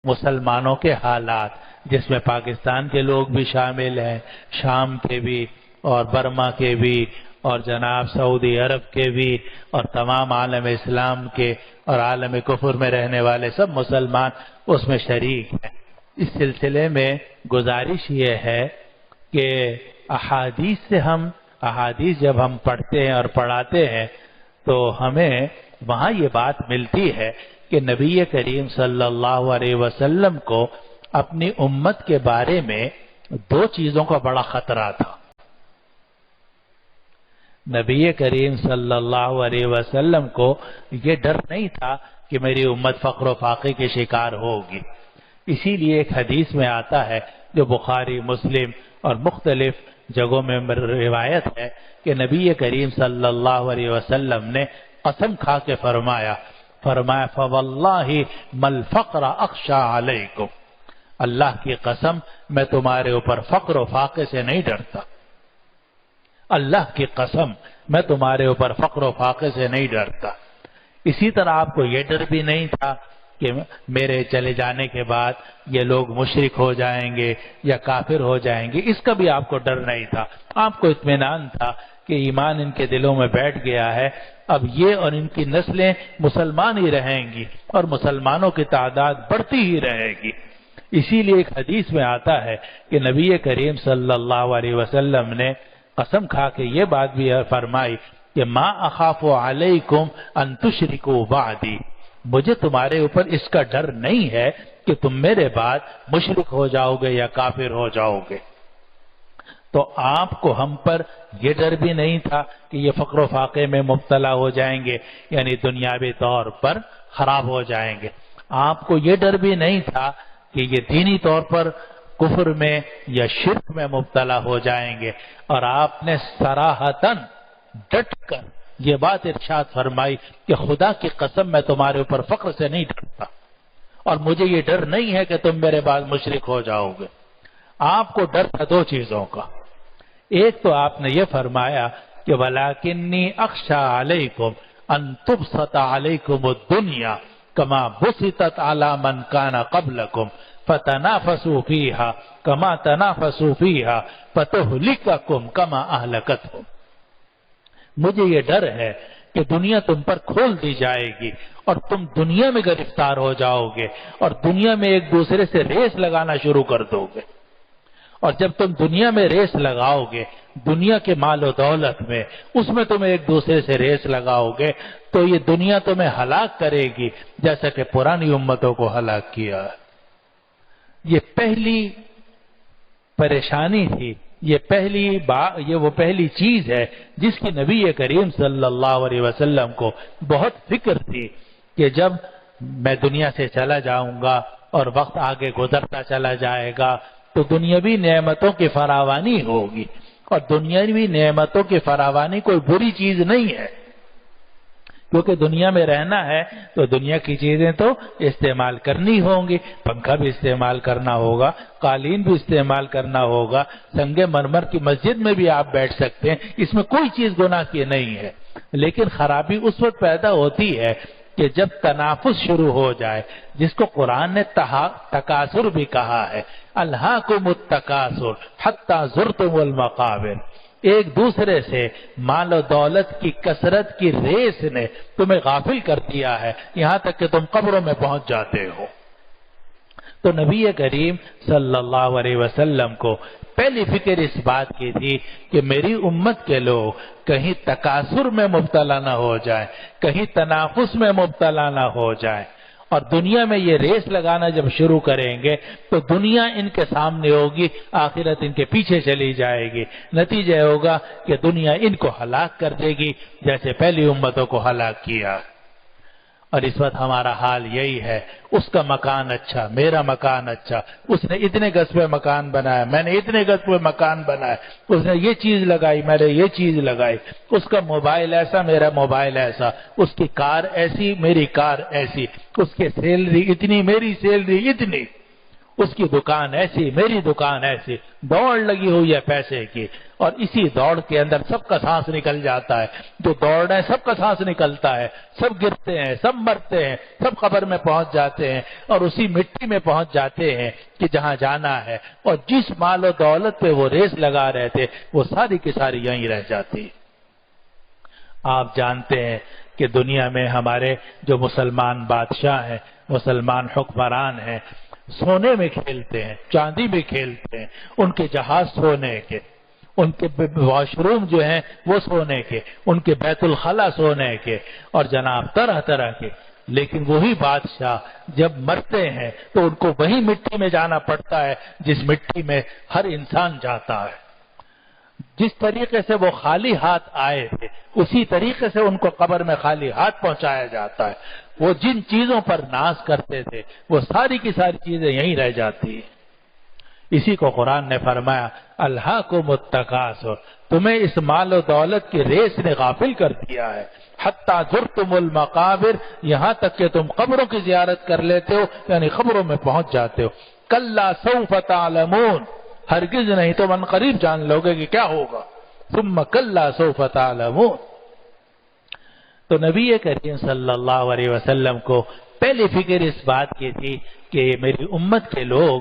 مسلمانوں کے حالات، جس میں پاکستان کے لوگ بھی شامل ہیں، شام کے بھی اور برما کے بھی اور جناب سعودی عرب کے بھی اور تمام عالم اسلام کے اور عالم کفر میں رہنے والے سب مسلمان اس میں شریک ہیں۔ اس سلسلے میں گزارش یہ ہے کہ احادیث جب ہم پڑھتے ہیں اور پڑھاتے ہیں تو ہمیں وہاں یہ بات ملتی ہے کہ نبی کریم صلی اللہ علیہ وسلم کو اپنی امت کے بارے میں دو چیزوں کا بڑا خطرہ تھا۔ نبی کریم صلی اللہ علیہ وسلم کو یہ ڈر نہیں تھا کہ میری امت فقر و فاقے کے شکار ہوگی۔ اسی لیے ایک حدیث میں آتا ہے جو بخاری، مسلم اور مختلف جگہوں میں روایت ہے کہ نبی کریم صلی اللہ علیہ وسلم نے قسم کھا کے فرمایا فواللہ ما الفقر اخشى علیکم، اللہ کی قسم میں تمہارے اوپر فقر و فاقے سے نہیں ڈرتا، اللہ کی قسم میں تمہارے اوپر فقر و فاقے سے نہیں ڈرتا۔ اسی طرح آپ کو یہ ڈر بھی نہیں تھا کہ میرے چلے جانے کے بعد یہ لوگ مشرک ہو جائیں گے یا کافر ہو جائیں گے، اس کا بھی آپ کو ڈر نہیں تھا۔ آپ کو اطمینان تھا کہ ایمان ان کے دلوں میں بیٹھ گیا ہے، اب یہ اور ان کی نسلیں مسلمان ہی رہیں گی اور مسلمانوں کی تعداد بڑھتی ہی رہے گی۔ اسی لیے ایک حدیث میں آتا ہے کہ نبی کریم صلی اللہ علیہ وسلم نے قسم کھا کے یہ بات بھی فرمائی کہ ما اخاف علیکم ان تشرکوا بعدی، مجھے تمہارے اوپر اس کا ڈر نہیں ہے کہ تم میرے بعد مشرک ہو جاؤ گے یا کافر ہو جاؤ گے۔ تو آپ کو ہم پر یہ ڈر بھی نہیں تھا کہ یہ فقر و فاقے میں مبتلا ہو جائیں گے، یعنی دنیاوی طور پر خراب ہو جائیں گے۔ آپ کو یہ ڈر بھی نہیں تھا کہ یہ دینی طور پر کفر میں یا شرک میں مبتلا ہو جائیں گے، اور آپ نے صراحتاً ڈٹ کر یہ بات ارشاد فرمائی کہ خدا کی قسم میں تمہارے اوپر فقر سے نہیں ڈرتا اور مجھے یہ ڈر نہیں ہے کہ تم میرے بعد مشرک ہو جاؤ گے۔ آپ کو ڈر تھا دو چیزوں کا، ایک تو آپ نے یہ فرمایا کہ وَلَكِنِّي أَخْشَىٰ عَلَيْكُمْ أَن تُبْسَطَ عَلَيْكُمُ الدُّنْيَا كَمَا بُسِطَتْ عَلَىٰ مَنْ كَانَ قَبْلَكُمْ فَتَنَافَسُوا فِيهَا كَمَا تَنَافَسُوا فِيهَا فَتُهْلِكَكُمْ كَمَا أَهْلَكَتْهُمْ۔ مجھے یہ ڈر ہے کہ دنیا تم پر کھول دی جائے گی اور تم دنیا میں گرفتار ہو جاؤ گے اور دنیا میں ایک دوسرے سے ریس لگانا شروع کر دو گے، اور جب تم دنیا میں ریس لگاؤ گے، دنیا کے مال و دولت میں، اس میں تم ایک دوسرے سے ریس لگاؤ گے تو یہ دنیا تمہیں ہلاک کرے گی جیسا کہ پرانی امتوں کو ہلاک کیا۔ یہ پہلی پریشانی تھی، یہ وہ پہلی چیز ہے جس کی نبی کریم صلی اللہ علیہ وسلم کو بہت فکر تھی کہ جب میں دنیا سے چلا جاؤں گا اور وقت آگے گزرتا چلا جائے گا تو دنیاوی نعمتوں کی فراوانی ہوگی، اور دنیاوی نعمتوں کی فراوانی کوئی بری چیز نہیں ہے، کیونکہ دنیا میں رہنا ہے تو دنیا کی چیزیں تو استعمال کرنی ہوں گی، پنکھا بھی استعمال کرنا ہوگا، قالین بھی استعمال کرنا ہوگا، سنگ مرمر کی مسجد میں بھی آپ بیٹھ سکتے ہیں، اس میں کوئی چیز گناہ کی نہیں ہے۔ لیکن خرابی اس وقت پیدا ہوتی ہے کہ جب تنافس شروع ہو جائے، جس کو قرآن نے تکاثر بھی کہا ہے، الہاکم التکاثر حتی زرتم المقابر، ایک دوسرے سے مال و دولت کی کثرت کی ریس نے تمہیں غافل کر دیا ہے یہاں تک کہ تم قبروں میں پہنچ جاتے ہو۔ تو نبی کریم صلی اللہ علیہ وسلم کو پہلی فکر اس بات کی تھی کہ میری امت کے لوگ کہیں تکاثر میں مبتلا نہ ہو جائیں، کہیں تنافس میں مبتلا نہ ہو جائیں، اور دنیا میں یہ ریس لگانا جب شروع کریں گے تو دنیا ان کے سامنے ہوگی، آخرت ان کے پیچھے چلی جائے گی، نتیجہ ہوگا کہ دنیا ان کو ہلاک کر دے گی جیسے پہلی امتوں کو ہلاک کیا۔ اور اس وقت ہمارا حال یہی ہے، اس کا مکان اچھا، میرا مکان اچھا، اس نے اتنے گز پہ مکان بنایا، میں نے اتنے گز پہ مکان بنایا، اس نے یہ چیز لگائی، میں نے یہ چیز لگائی، اس کا موبائل ایسا، میرا موبائل ایسا، اس کی کار ایسی، میری کار ایسی، اس کی سیلری اتنی، میری سیلری اتنی، اس کی دکان ایسی، میری دکان ایسی، دوڑ لگی ہوئی ہے پیسے کی، اور اسی دوڑ کے اندر سب کا سانس نکل جاتا ہے، جو دوڑ رہے ہیں سب کا سانس نکلتا ہے، سب گرتے ہیں، سب مرتے ہیں، سب قبر میں پہنچ جاتے ہیں، اور اسی مٹی میں پہنچ جاتے ہیں کہ جہاں جانا ہے، اور جس مال و دولت پہ وہ ریس لگا رہے تھے وہ ساری کی ساری یہیں رہ جاتی۔ آپ جانتے ہیں کہ دنیا میں ہمارے جو مسلمان بادشاہ ہیں، مسلمان حکمران ہیں، سونے میں کھیلتے ہیں، چاندی میں کھیلتے ہیں، ان کے جہاز سونے کے، ان کے واش روم جو ہیں وہ سونے کے، ان کے بیت الخلا سونے کے، اور جناب طرح طرح کے، لیکن وہی بادشاہ جب مرتے ہیں تو ان کو وہی مٹی میں جانا پڑتا ہے جس مٹی میں ہر انسان جاتا ہے۔ جس طریقے سے وہ خالی ہاتھ آئے تھے اسی طریقے سے ان کو قبر میں خالی ہاتھ پہنچایا جاتا ہے۔ وہ جن چیزوں پر ناز کرتے تھے وہ ساری کی ساری چیزیں یہیں رہ جاتی ہیں۔ اسی کو قرآن نے فرمایا الہاکم التکاثر، تمہیں اس مال و دولت کی ریس نے غافل کر دیا ہے، حتی زرتم المقابر، یہاں تک کہ تم قبروں کی زیارت کر لیتے ہو، یعنی قبروں میں پہنچ جاتے ہو۔ کلا سوف تعلمون، ہرگز نہیں تم ان قریب جان لو گے کہ کیا ہوگا۔ ثم کلا سوف تعلمون۔ تو نبی کریم صلی اللہ علیہ وسلم کو پہلی فکر اس بات کی تھی کہ میری امت کے لوگ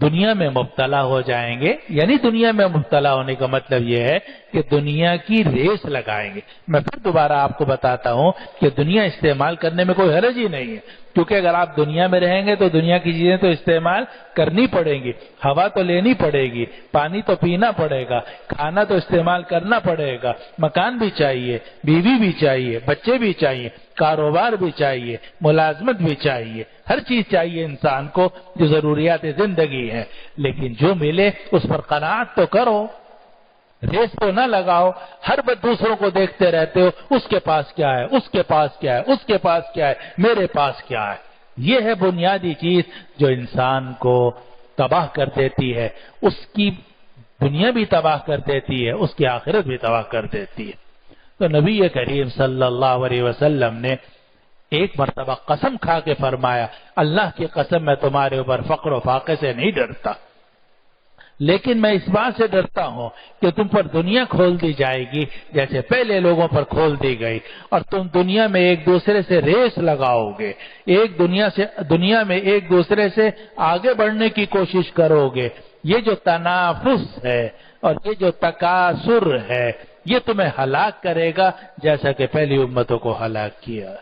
دنیا میں مبتلا ہو جائیں گے، یعنی دنیا میں مبتلا ہونے کا مطلب یہ ہے کہ دنیا کی ریس لگائیں گے۔ میں پھر دوبارہ آپ کو بتاتا ہوں کہ دنیا استعمال کرنے میں کوئی حرج ہی نہیں ہے، کیونکہ اگر آپ دنیا میں رہیں گے تو دنیا کی چیزیں تو استعمال کرنی پڑیں گی، ہوا تو لینی پڑے گی، پانی تو پینا پڑے گا، کھانا تو استعمال کرنا پڑے گا، مکان بھی چاہیے، بیوی بھی چاہیے، بچے بھی چاہیے، کاروبار بھی چاہیے، ملازمت بھی چاہیے، ہر چیز چاہیے انسان کو جو ضروریات زندگی ہے، لیکن جو ملے اس پر قناعت تو کرو، ریس تو نہ لگاؤ۔ ہر وقت دوسروں کو دیکھتے رہتے ہو، اس کے پاس کیا ہے، اس کے پاس کیا ہے، اس کے پاس کیا ہے، میرے پاس کیا ہے۔ یہ ہے بنیادی چیز جو انسان کو تباہ کر دیتی ہے، اس کی دنیا بھی تباہ کر دیتی ہے، اس کی آخرت بھی تباہ کر دیتی ہے۔ تو نبی کریم صلی اللہ علیہ وسلم نے ایک مرتبہ قسم کھا کے فرمایا اللہ کی قسم میں تمہارے اوپر فقر و فاقے سے نہیں ڈرتا، لیکن میں اس بات سے ڈرتا ہوں کہ تم پر دنیا کھول دی جائے گی جیسے پہلے لوگوں پر کھول دی گئی، اور تم دنیا میں ایک دوسرے سے ریس لگاؤ گے، دنیا میں ایک دوسرے سے آگے بڑھنے کی کوشش کرو گے۔ یہ جو تنافس ہے اور یہ جو تکاثر ہے یہ تمہیں ہلاک کرے گا جیسا کہ پہلی امتوں کو ہلاک کیا۔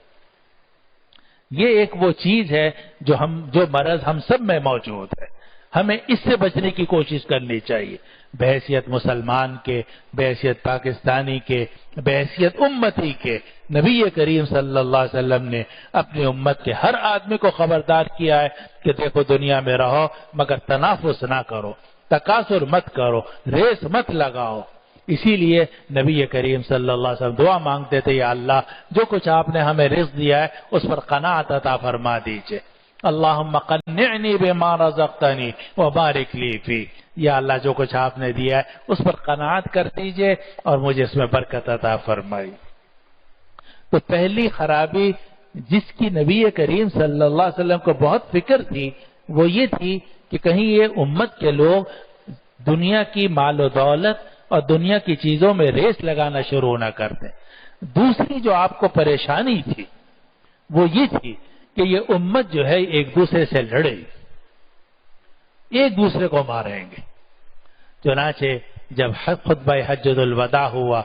یہ ایک وہ چیز ہے جو مرض ہم سب میں موجود ہے، ہمیں اس سے بچنے کی کوشش کرنی چاہیے، بحیثیت مسلمان کے، بحیثیت پاکستانی کے، بحیثیت امتی کے۔ نبی کریم صلی اللہ علیہ وسلم نے اپنی امت کے ہر آدمی کو خبردار کیا ہے کہ دیکھو دنیا میں رہو مگر تنافس نہ کرو، تکاثر مت کرو، ریس مت لگاؤ۔ اسی لیے نبی کریم صلی اللہ علیہ وسلم دعا مانگتے تھے یا اللہ جو کچھ آپ نے ہمیں رزق دیا ہے اس پر قناعت عطا فرما دیجئے۔ اللہم قنعنی بما رزقتنی وبارک لی فی، یا اللہ جو کچھ آپ نے دیا ہے اس پر قناعت کر دیجئے اور مجھے اس میں برکت عطا فرمائی۔ تو پہلی خرابی جس کی نبی کریم صلی اللہ علیہ وسلم کو بہت فکر تھی وہ یہ تھی کہ کہیں یہ امت کے لوگ دنیا کی مال و دولت اور دنیا کی چیزوں میں ریس لگانا شروع نہ کر دیں۔ دوسری جو آپ کو پریشانی تھی وہ یہ تھی کہ یہ امت جو ہے ایک دوسرے سے لڑے، ایک دوسرے کو ماریں گے۔ چنانچہ جب خطبہ حجۃ الوداع ہوا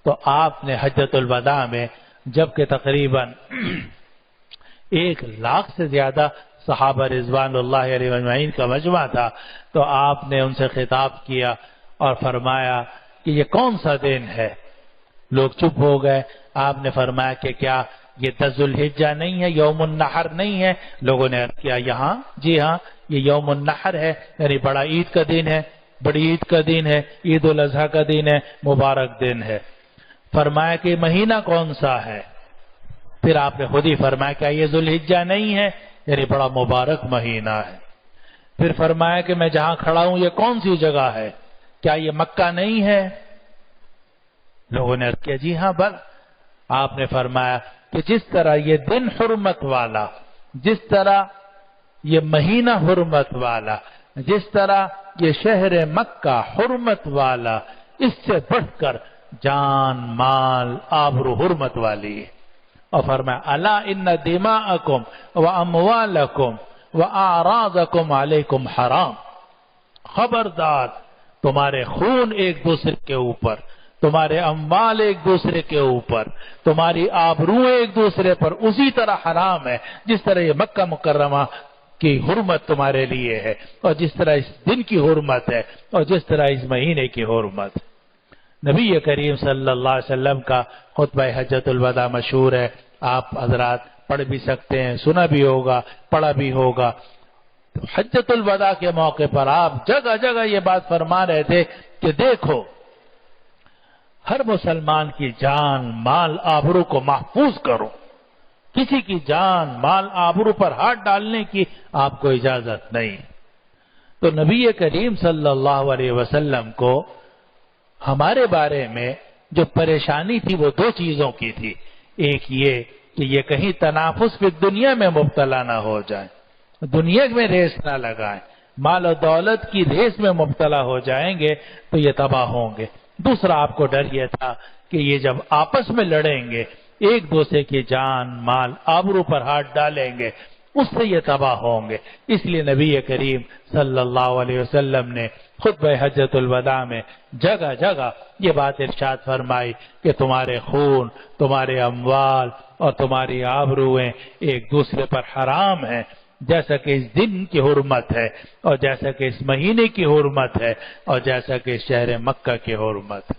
تو آپ نے حجۃ الوداع میں جبکہ تقریباً 1,00,000 سے زیادہ صحابہ رضوان اللہ علیہ اجمعین کا مجمع تھا تو آپ نے ان سے خطاب کیا اور فرمایا کہ یہ کون سا دن ہے؟ لوگ چپ ہو گئے۔ آپ نے فرمایا کہ کیا یہ 10 ذوالحجہ نہیں ہے، یوم النحر نہیں ہے؟ لوگوں نے عرض کیا یہاں جی ہاں یہ یوم النحر ہے، یعنی بڑا عید کا دن ہے، بڑی عید کا دن ہے، عید الاضحیٰ کا دن ہے، مبارک دن ہے۔ فرمایا کہ مہینہ کون سا ہے؟ پھر آپ نے خود ہی فرمایا کہ یہ ذوالحجہ نہیں ہے، یعنی بڑا مبارک مہینہ ہے۔ پھر فرمایا کہ میں جہاں کھڑا ہوں یہ کون سی جگہ ہے؟ کیا یہ مکہ نہیں ہے؟ لوگوں نے عرض کیا جی ہاں بل۔ آپ نے فرمایا کہ جس طرح یہ دن حرمت والا، جس طرح یہ مہینہ حرمت والا، جس طرح یہ شہر مکہ حرمت والا، اس سے بڑھ کر جان مال آبرو حرمت والی ہے۔ اور فرمایا الا ان دماءکم واموالکم واعراضکم علیکم حرام، خبردار تمہارے خون ایک دوسرے کے اوپر، تمہارے اموال ایک دوسرے کے اوپر، تمہاری آبرو ایک دوسرے پر اسی طرح حرام ہے جس طرح یہ مکہ مکرمہ کی حرمت تمہارے لیے ہے، اور جس طرح اس دن کی حرمت ہے، اور جس طرح اس مہینے کی حرمت۔ نبی کریم صلی اللہ علیہ وسلم کا خطبہ حجۃ الوداع مشہور ہے، آپ حضرات پڑھ بھی سکتے ہیں، سنا بھی ہوگا، پڑھا بھی ہوگا۔ حجۃ الوداع کے موقع پر آپ جگہ جگہ یہ بات فرما رہے تھے کہ دیکھو، ہر مسلمان کی جان مال آبرو کو محفوظ کرو، کسی کی جان مال آبرو پر ہاتھ ڈالنے کی آپ کو اجازت نہیں۔ تو نبی کریم صلی اللہ علیہ وسلم کو ہمارے بارے میں جو پریشانی تھی وہ دو چیزوں کی تھی، ایک یہ کہ یہ کہیں تنافس کی دنیا میں مبتلا نہ ہو جائیں، دنیا میں ریس نہ لگائیں، مال و دولت کی ریس میں مبتلا ہو جائیں گے تو یہ تباہ ہوں گے۔ دوسرا آپ کو ڈر یہ تھا کہ یہ جب آپس میں لڑیں گے، ایک دوسرے کی جان مال آبرو پر ہاتھ ڈالیں گے، اس سے یہ تباہ ہوں گے۔ اس لیے نبی کریم صلی اللہ علیہ وسلم نے خطبہ حجۃ الوداع میں جگہ جگہ یہ بات ارشاد فرمائی کہ تمہارے خون، تمہارے اموال اور تمہاری آبروئیں ایک دوسرے پر حرام ہیں، جیسا کہ اس دن کی حرمت ہے، اور جیسا کہ اس مہینے کی حرمت ہے، اور جیسا کہ شہر مکہ کی حرمت ہے۔